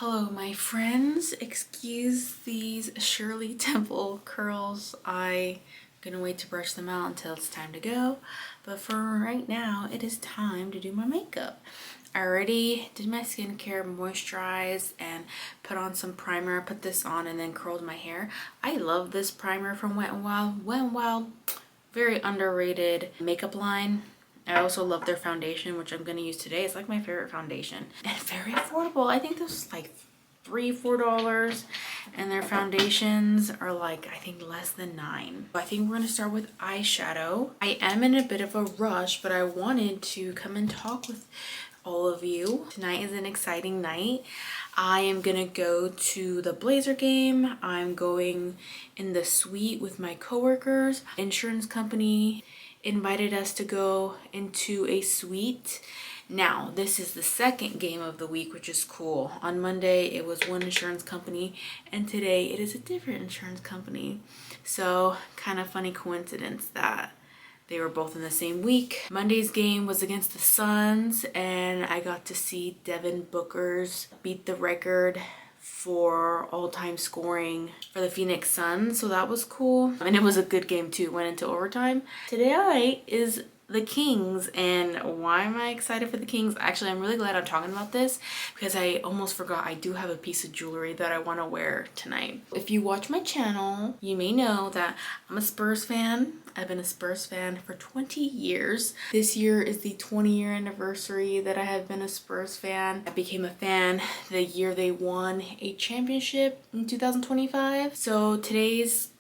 Hello my friends, excuse these Shirley Temple curls. I'm gonna wait to brush them out until it's time to go, but for right now it is time to do my makeup. I already did my skincare, moisturized, and put on some primer. I put this on and then curled my hair. I love this primer from Wet n Wild. Wet n Wild, very underrated makeup line. I also love their foundation, which I'm going to use today. It's like my favorite foundation. And very affordable. I think this is like $3-4. And their foundations are like, I think less than $9. I think we're going to start with eyeshadow. I am in a bit of a rush, but I wanted to come and talk with all of you. Tonight is an exciting night. I am gonna go to the Blazer game. I'm going in the suite with my coworkers. Insurance company invited us to go into a suite. Now, this is the second game of the week, which is cool. On Monday, it was one insurance company, and today it is a different insurance company. So, kind of funny coincidence that they were both in the same week. Monday's game was against the Suns, and I got to see Devin Booker's beat the record for all-time scoring for the Phoenix Suns, so that was cool. And it was a good game too, went into overtime. Today is the Kings, and why am I excited for the Kings? Actually, I'm really glad I'm talking about this because I almost forgot I do have a piece of jewelry that I want to wear tonight. If you watch my channel, you may know that I'm a Spurs fan. I've been a Spurs fan for 20 years. This year is the 20-year anniversary that I have been a Spurs fan. I became a fan the year they won a championship in 2025. So today's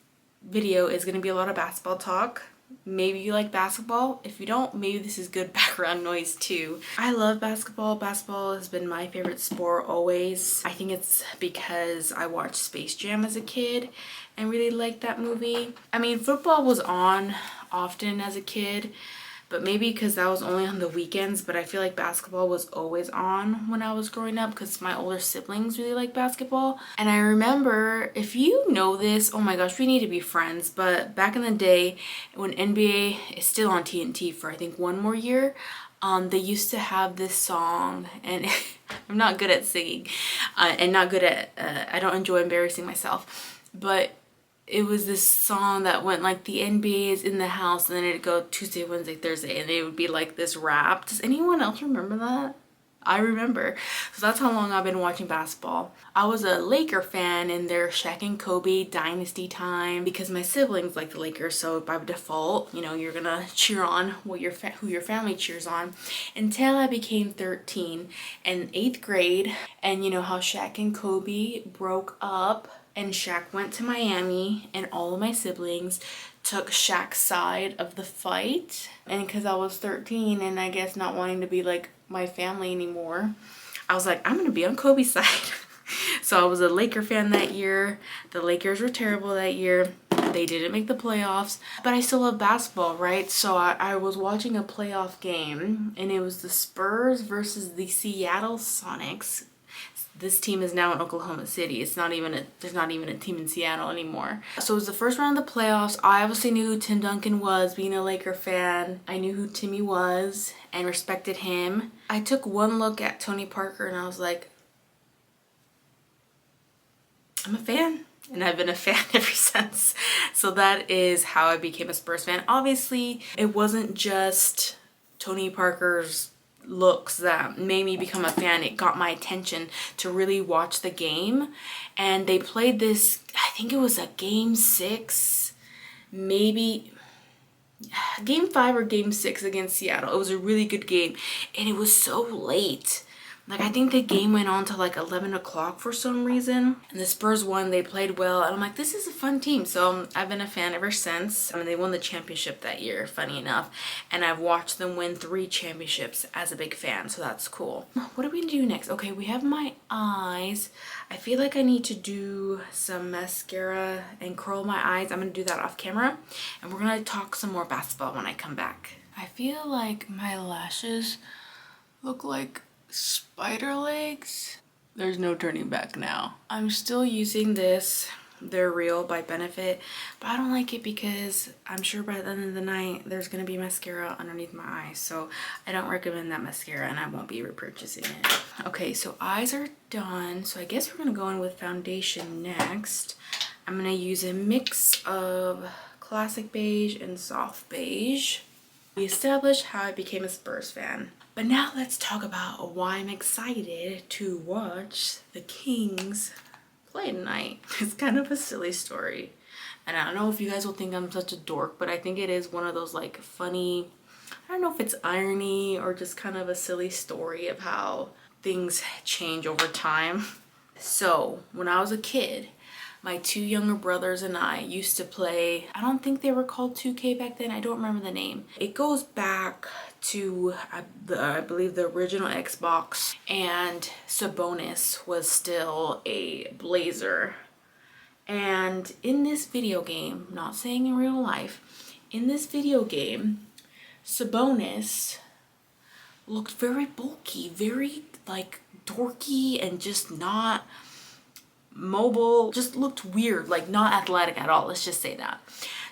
video is going to be a lot of basketball talk. Maybe you like basketball. If you don't, maybe this is good background noise too. I love basketball. Basketball has been my favorite sport always. I think it's because I watched Space Jam as a kid and really liked that movie. I mean, football was on often as a kid, but maybe because that was only on the weekends, but I feel like basketball was always on when I was growing up because my older siblings really like basketball. And I remember, if you know this, oh my gosh, we need to be friends, but back in the day when NBA is still on TNT for I think one more year, they used to have this song, and I'm not good at singing and not good at, I don't enjoy embarrassing myself, but it was this song that went like the NBA is in the house, and then it'd go Tuesday, Wednesday, Thursday, and it would be like this rap. Does anyone else remember that? I remember. So that's how long I've been watching basketball. I was a Laker fan in their Shaq and Kobe dynasty time because my siblings like the Lakers, so by default, you know, you're gonna cheer on what who your family cheers on, until I became 13 and 8th grade. And you know how Shaq and Kobe broke up, and Shaq went to Miami, and all of my siblings took Shaq's side of the fight. And because I was 13 and I guess not wanting to be like my family anymore, I was like, I'm gonna be on Kobe's side. So I was a Laker fan that year. The Lakers were terrible that year. They didn't make the playoffs, but I still love basketball, right? So I was watching a playoff game, and it was the Spurs versus the Seattle Sonics. This team is now in Oklahoma City. There's not even a team in Seattle anymore. So it was the first round of the playoffs. I obviously knew who Tim Duncan was, being a Laker fan. I knew who Timmy was and respected him. I took one look at Tony Parker and I was like, I'm a fan. And I've been a fan ever since. So that is how I became a Spurs fan. Obviously, it wasn't just Tony Parker's looks that made me become a fan. It got my attention to really watch the game. And they played this, I think it was a game 6, maybe game 5 or game 6 against Seattle. It was a really good game, and it was so late. Like, I think the game went on to like 11 o'clock for some reason. And the Spurs won. They played well. And I'm like, this is a fun team. So I've been a fan ever since. I mean, they won the championship that year, funny enough. And I've watched them win 3 championships as a big fan. So that's cool. What are we gonna do next? Okay, we have my eyes. I feel like I need to do some mascara and curl my eyes. I'm gonna do that off camera. And we're gonna talk some more basketball when I come back. I feel like my lashes look like spider legs. There's no turning back now. I'm still using this They're Real by Benefit, but I don't like it because I'm sure by the end of the night there's gonna be mascara underneath my eyes, so I don't recommend that mascara and I won't be repurchasing it. Okay, so eyes are done, so I guess we're gonna go in with foundation next. I'm gonna use a mix of classic beige and soft beige. We established how I became a Spurs fan, but now let's talk about why I'm excited to watch the Kings play tonight. It's kind of a silly story, and I don't know if you guys will think I'm such a dork, but I think it is one of those like funny, I don't know if it's irony or just kind of a silly story of how things change over time. So when I was a kid, my 2 younger brothers and I used to play, I don't think they were called 2K back then, I don't remember the name. It goes back to I believe the original Xbox, and Sabonis was still a Blazer. And in this video game, not saying in real life, in this video game, Sabonis looked very bulky, very like dorky and just not mobile, just looked weird, like not athletic at all, let's just say that.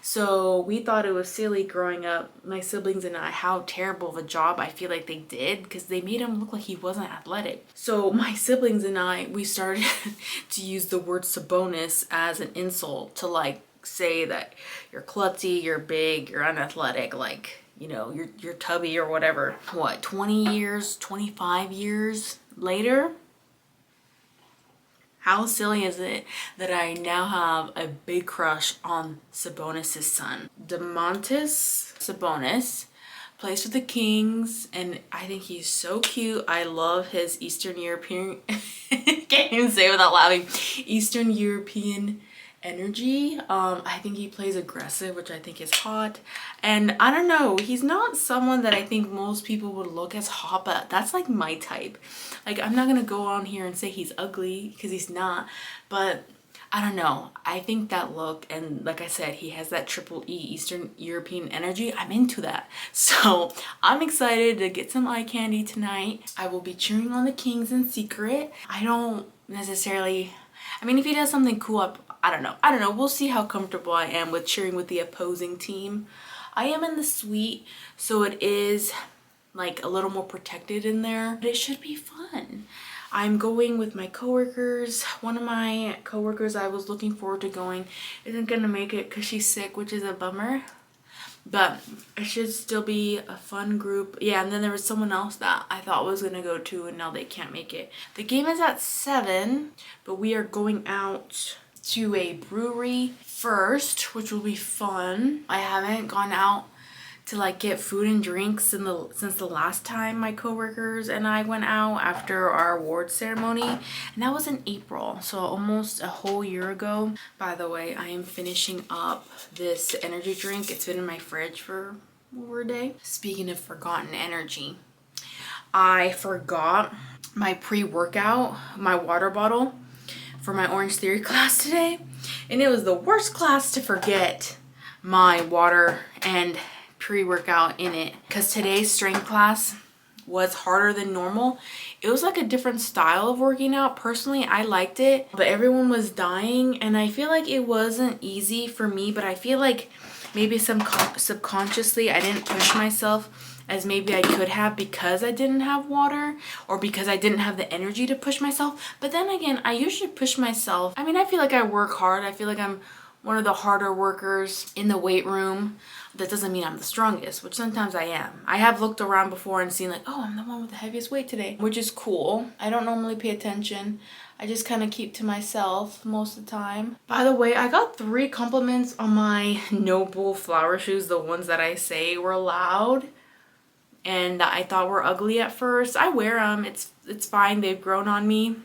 So we thought it was silly growing up, my siblings and I, how terrible of a job I feel like they did, because they made him look like he wasn't athletic. So my siblings and I, we started to use the word Sabonis as an insult to like say that you're klutzy, you're big, you're unathletic, like, you know, you're tubby or whatever. What, 20 years, 25 years later? How silly is it that I now have a big crush on Sabonis' son? Domantas Sabonis plays for the Kings, and I think he's so cute. I love his Eastern European, can't even say it without laughing, Eastern European energy. I think he plays aggressive, which I think is hot, and I don't know, he's not someone that I think most people would look as hot, but that's like my type. Like, I'm not gonna go on here and say he's ugly because he's not, but I don't know, I think that look, and like I said, he has that triple E, Eastern European energy. I'm into that, so I'm excited to get some eye candy tonight. I will be cheering on the Kings in secret. I don't necessarily, I mean, if he does something cool, I don't know. We'll see how comfortable I am with cheering with the opposing team. I am in the suite, so it is like a little more protected in there, but it should be fun. I'm going with my coworkers. One of my coworkers I was looking forward to going isn't gonna make it because she's sick, which is a bummer. But it should still be a fun group. Yeah, and then there was someone else that I thought was gonna go too, and now they can't make it. The game is at 7, but we are going out to a brewery first, which will be fun. I haven't gone out to like get food and drinks since the last time my coworkers and I went out after our award ceremony, and that was in April, so almost a whole year ago. By the way, I am finishing up this energy drink. It's been in my fridge for over a day. Speaking of forgotten energy, I forgot my pre-workout, my water bottle for my Orange Theory class today, and it was the worst class to forget my water and pre-workout in it, because today's strength class was harder than normal. It was like a different style of working out. Personally, I liked it, but everyone was dying, and I feel like it wasn't easy for me, but I feel like maybe subconsciously I didn't push myself as maybe I could have because I didn't have water, or because I didn't have the energy to push myself. But then again, I usually push myself. I mean, I feel like I work hard. I feel like I'm one of the harder workers in the weight room. That doesn't mean I'm the strongest, which sometimes I am. I have looked around before and seen like, oh, I'm the one with the heaviest weight today, which is cool. I don't normally pay attention. I just kind of keep to myself most of the time. By the way, I got 3 compliments on my Noble flower shoes, the ones that I say were loud and that I thought were ugly at first. I wear them. It's fine. They've grown on me.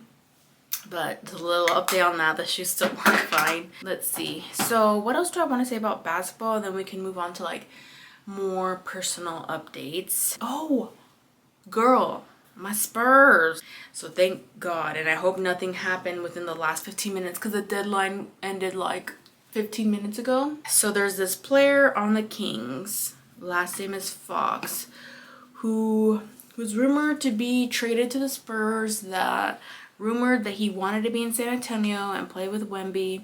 But a little update on that, the shoes still work fine. Let's see. So what else do I want to say about basketball? And then we can move on to like more personal updates. Oh, girl, my Spurs. So thank God. And I hope nothing happened within the last 15 minutes because the deadline ended like 15 minutes ago. So there's this player on the Kings, last name is Fox, who was rumored to be traded to the Spurs, that rumored that he wanted to be in San Antonio and play with Wemby.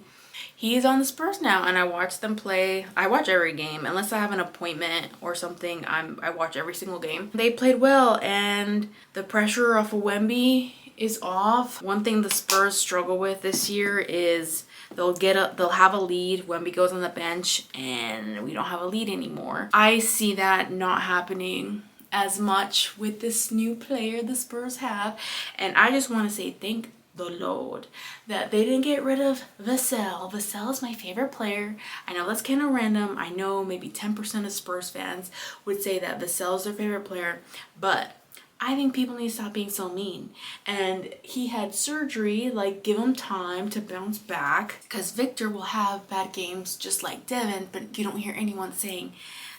He's on the Spurs now, and I watch them play. I watch every game unless I have an appointment or something. I watch every single game. They played well, and the pressure off of Wemby is off. One thing the Spurs struggle with this year is they'll have a lead. Wemby goes on the bench, and we don't have a lead anymore. I see that not happening as much with this new player the Spurs have, and I just want to say thank the Lord that they didn't get rid of Vassell. Vassell is my favorite player. I know that's kind of random. I know maybe 10% of Spurs fans would say that Vassell is their favorite player, but I think people need to stop being so mean. And he had surgery, like give him time to bounce back, because Victor will have bad games just like Devin, but you don't hear anyone saying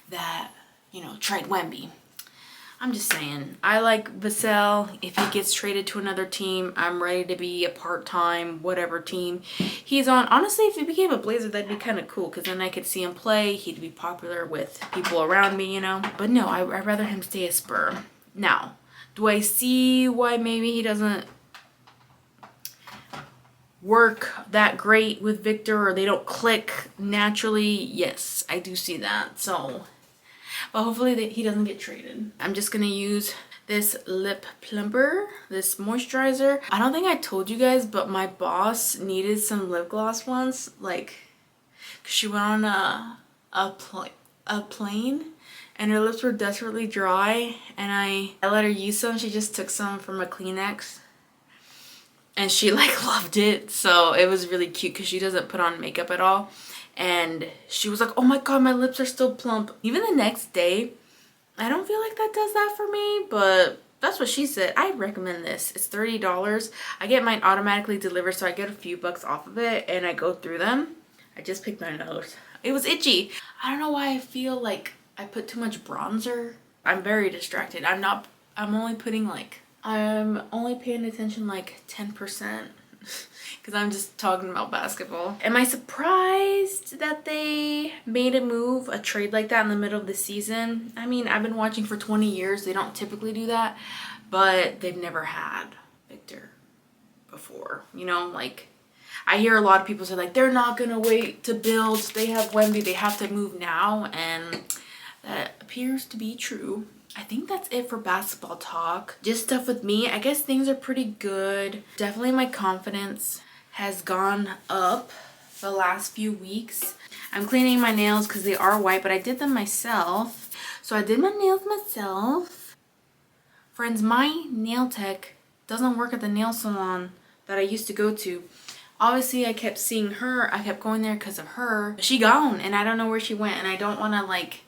that, you know, trade Wemby. I'm just saying, I like Vassell. If he gets traded to another team, I'm ready to be a part-time whatever team he's on. Honestly, if he became a Blazer, that'd be kind of cool, because then I could see him play. He'd be popular with people around me, you know. But no, I'd rather him stay a Spur. Now, do I see why maybe he doesn't work that great with Victor, or they don't click naturally? Yes, I do see that. So, but hopefully he doesn't get traded. I'm just gonna use this lip plumper, this moisturizer. I don't think I told you guys, but my boss needed some lip gloss once, like, 'cause she went on a plane and her lips were desperately dry, and I let her use some. She just took some from a Kleenex and she like loved it. So it was really cute because she doesn't put on makeup at all. And she was like, oh my god, my lips are still plump. Even the next day, I don't feel like that does that for me, but that's what she said. I recommend this. It's $30. I get mine automatically delivered, so I get a few bucks off of it, and I go through them. I just picked my nose. It was itchy. I don't know why I feel like I put too much bronzer. I'm very distracted. I'm only paying attention like 10%. Because I'm just talking about basketball. Am I surprised that they made a trade like that in the middle of the season? I mean, I've been watching for 20 years. They don't typically do that, but they've never had Victor before. You know, like, I hear a lot of people say, like, they're not going to wait to build. They have Wemby. They have to move now, and that appears to be true. I think that's it for basketball talk. Just stuff with me. I guess things are pretty good. Definitely my confidence has gone up the last few weeks. I'm cleaning my nails because they are white, but I did them myself. So I did my nails myself. Friends, my nail tech doesn't work at the nail salon that I used to go to. Obviously, I kept seeing her. I kept going there because of her. She gone, and I don't know where she went, and I don't want to, like,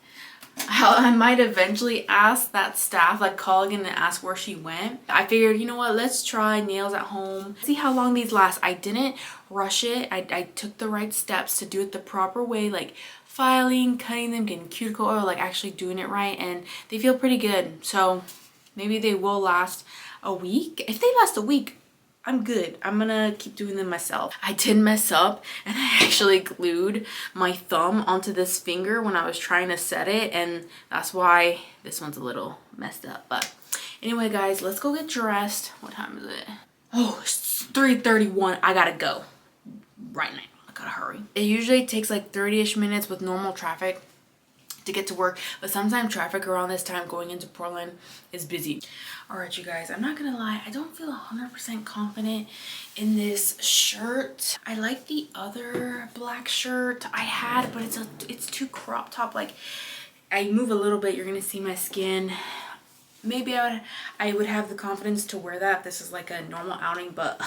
I might eventually ask that staff, like call again and ask where she went. I figured, you know what, let's try nails at home, see how long these last. I didn't rush it. I took the right steps to do it the proper way, like filing, cutting them, getting cuticle oil, like actually doing it right, and they feel pretty good. So maybe they will last a week. If they last a week, I'm good. I'm gonna keep doing them myself. I did mess up, and I actually glued my thumb onto this finger when I was trying to set it, and that's why this one's a little messed up. But anyway, guys, let's go get dressed. What time is it? Oh, it's 3:31. I gotta go right now. I gotta hurry. It usually takes like 30-ish minutes with normal traffic to get to work, but sometimes traffic around this time going into Portland is busy. All right, you guys, I'm not gonna lie, I don't feel 100% confident in this shirt. I like the other black shirt I had, but it's too crop top. Like, I move a little bit, you're gonna see my skin. Maybe I would have the confidence to wear that if this is like a normal outing, but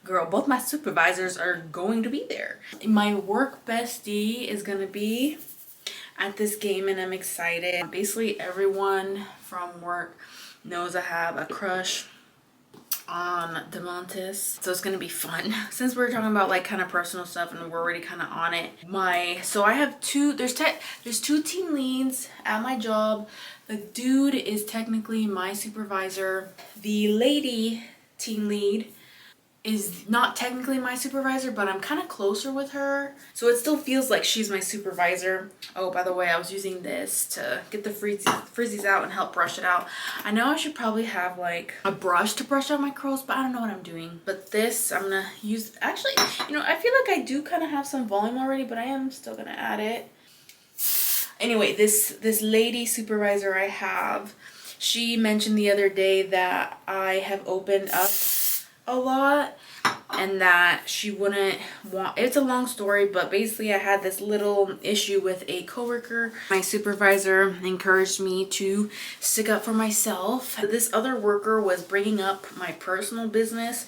girl, both my supervisors are going to be there. My work bestie is gonna be at this game, and I'm excited. Basically everyone from work knows I have a crush on DeMontis, so it's gonna be fun. Since we're talking about like kind of personal stuff and we're already kind of on it, so I have there's two team leads at my job. The dude is technically my supervisor. The lady team lead is not technically my supervisor, but I'm kind of closer with her. So it still feels like she's my supervisor. Oh, by the way, I was using this to get the frizzies out and help brush it out. I know I should probably have like a brush to brush out my curls, but I don't know what I'm doing. But this, I'm gonna use, actually, you know, I feel like I do kind of have some volume already, but I am still gonna add it. Anyway, this lady supervisor I have, she mentioned the other day that I have opened up a lot and that she wouldn't want, it's a long story, but basically I had this little issue with a coworker. My supervisor encouraged me to stick up for myself. This other worker was bringing up my personal business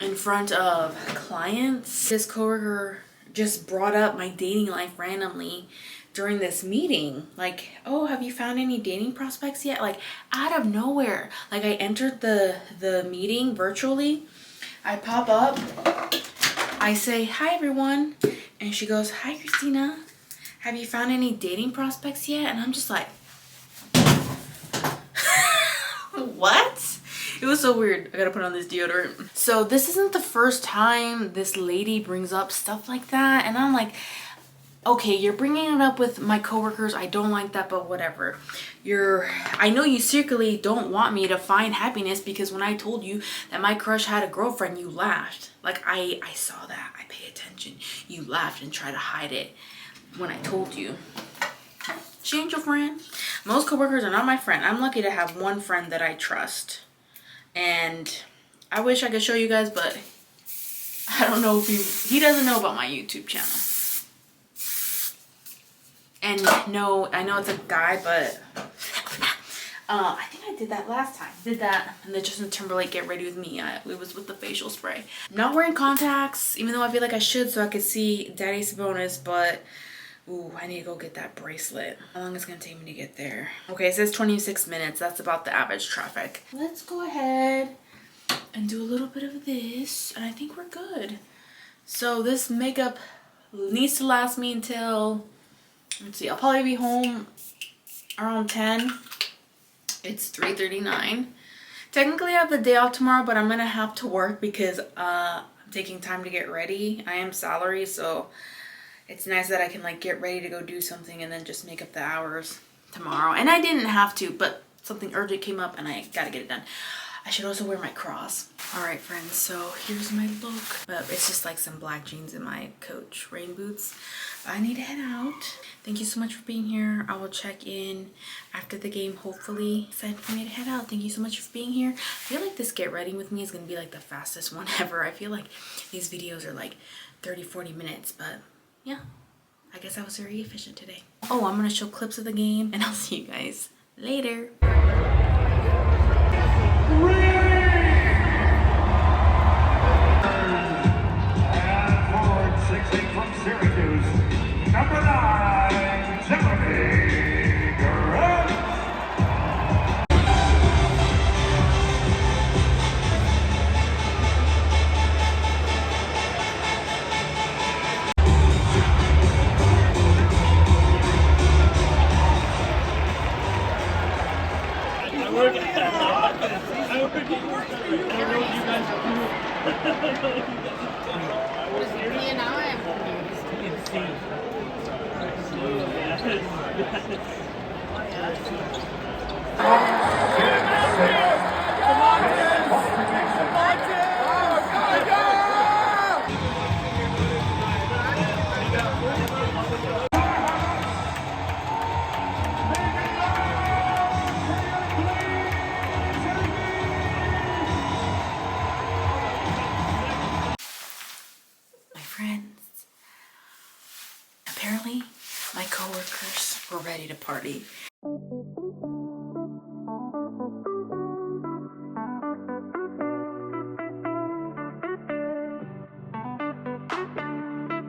in front of clients. This coworker just brought up my dating life randomly during this meeting, like, oh, have you found any dating prospects yet? Like out of nowhere. Like I entered the meeting virtually, I pop up, I say hi everyone, and she goes, hi Christina, have you found any dating prospects yet? And I'm just like, what? It was so weird. I gotta put on this deodorant. So this isn't the first time this lady brings up stuff like that, and I'm like, okay, you're bringing it up with my coworkers. I don't like that, but whatever. I know you secretly don't want me to find happiness, because when I told you that my crush had a girlfriend, you laughed. Like I saw that. I paid attention. You laughed and tried to hide it when I told you. She ain't your friend. Most coworkers are not my friend. I'm lucky to have one friend that I trust. And I wish I could show you guys, but I don't know if he doesn't know about my YouTube channel. And no, I know it's a guy, but I think I did that last time. Did that and the Justin Timberlake Get Ready With Me. It was with the facial spray. I'm not wearing contacts, even though I feel like I should so I could see Daddy Sabonis, but ooh, I need to go get that bracelet. How long is it gonna take me to get there? Okay, it says 26 minutes. That's about the average traffic. Let's go ahead and do a little bit of this, and I think we're good. So this makeup needs to last me until, let's see, I'll probably be home around 10. It's 3:39. Technically I have the day off tomorrow, but I'm gonna have to work because I'm taking time to get ready. I am salary, so it's nice that I can like get ready to go do something and then just make up the hours tomorrow. And I didn't have to, but something urgent came up and I gotta get it done. I should also wear my cross. All right, friends, so here's my look. But it's just like some black jeans and my Coach rain boots. I need to head out. Thank you so much for being here. I will check in after the game, hopefully. Excited for me to head out. Thank you so much for being here. I feel like this Get Ready With Me is gonna be like the fastest one ever. I feel like these videos are like 30-40 minutes, but yeah, I guess I was very efficient today. Oh, I'm gonna show clips of the game and I'll see you guys later. Friends, apparently my coworkers were ready to party